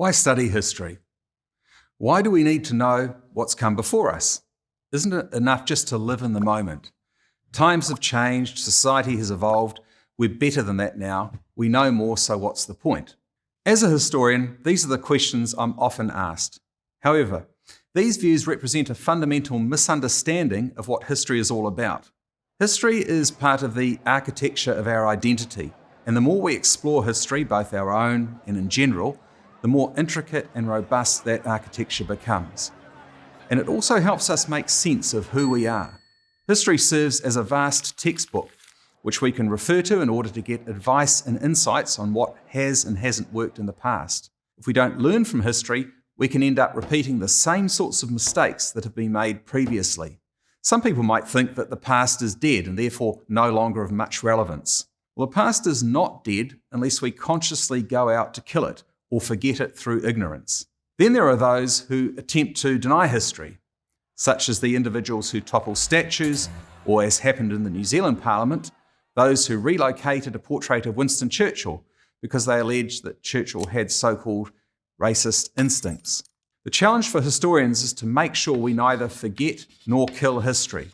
Why study history? Why do we need to know what's come before us? Isn't it enough just to live in the moment? Times have changed, society has evolved, we're better than that now, we know more, so what's the point? As a historian, these are the questions I'm often asked. However, these views represent a fundamental misunderstanding of what history is all about. History is part of the architecture of our identity, and the more we explore history, both our own and in general, the more intricate and robust that architecture becomes. And it also helps us make sense of who we are. History serves as a vast textbook, which we can refer to in order to get advice and insights on what has and hasn't worked in the past. If we don't learn from history, we can end up repeating the same sorts of mistakes that have been made previously. Some people might think that the past is dead and therefore no longer of much relevance. Well, the past is not dead unless we consciously go out to kill it or forget it through ignorance. Then there are those who attempt to deny history, such as the individuals who topple statues, or as happened in the New Zealand Parliament, those who relocated a portrait of Winston Churchill because they alleged that Churchill had so-called racist instincts. The challenge for historians is to make sure we neither forget nor kill history.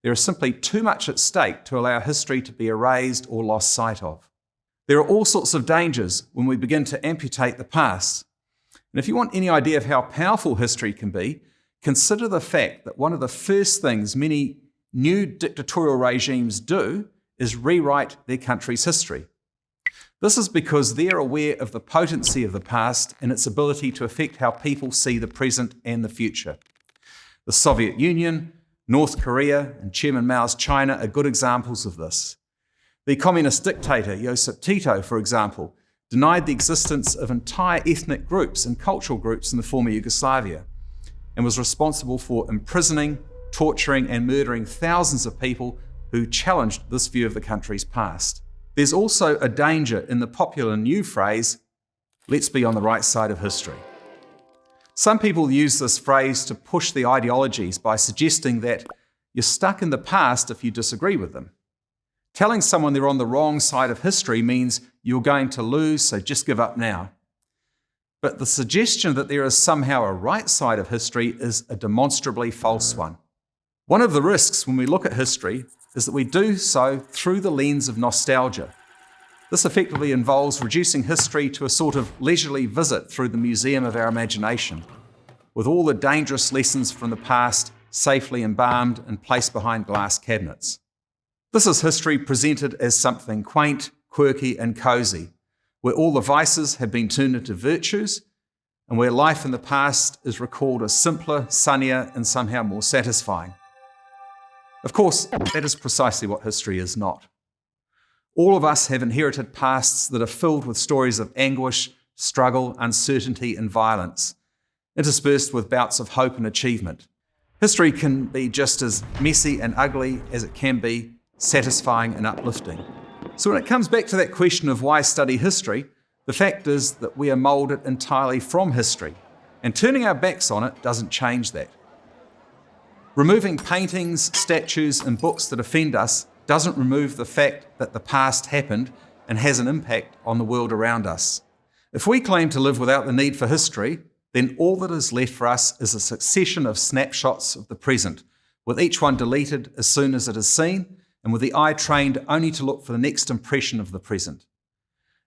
There is simply too much at stake to allow history to be erased or lost sight of. There are all sorts of dangers when we begin to amputate the past. And if you want any idea of how powerful history can be, consider the fact that one of the first things many new dictatorial regimes do is rewrite their country's history. This is because they're aware of the potency of the past and its ability to affect how people see the present and the future. The Soviet Union, North Korea, and Chairman Mao's China are good examples of this. The communist dictator Josip Tito, for example, denied the existence of entire ethnic groups and cultural groups in the former Yugoslavia and was responsible for imprisoning, torturing, and murdering thousands of people who challenged this view of the country's past. There's also a danger in the popular new phrase, "let's be on the right side of history." Some people use this phrase to push the ideologies by suggesting that you're stuck in the past if you disagree with them. Telling someone they're on the wrong side of history means you're going to lose, so just give up now. But the suggestion that there is somehow a right side of history is a demonstrably false one. One of the risks when we look at history is that we do so through the lens of nostalgia. This effectively involves reducing history to a sort of leisurely visit through the museum of our imagination, with all the dangerous lessons from the past safely embalmed and placed behind glass cabinets. This is history presented as something quaint, quirky, and cosy, where all the vices have been turned into virtues, and where life in the past is recalled as simpler, sunnier, and somehow more satisfying. Of course, that is precisely what history is not. All of us have inherited pasts that are filled with stories of anguish, struggle, uncertainty, and violence, interspersed with bouts of hope and achievement. History can be just as messy and ugly as it can be satisfying and uplifting. So when it comes back to that question of why study history, the fact is that we are moulded entirely from history, and turning our backs on it doesn't change that. Removing paintings, statues, and books that offend us doesn't remove the fact that the past happened and has an impact on the world around us. If we claim to live without the need for history, then all that is left for us is a succession of snapshots of the present, with each one deleted as soon as it is seen, and with the eye trained only to look for the next impression of the present.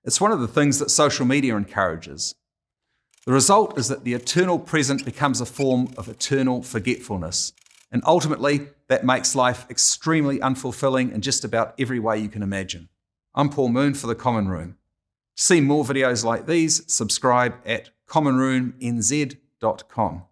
It's one of the things that social media encourages. The result is that the eternal present becomes a form of eternal forgetfulness, and ultimately that makes life extremely unfulfilling in just about every way you can imagine. I'm Paul Moon for The Common Room. To see more videos like these, subscribe at commonroomnz.com.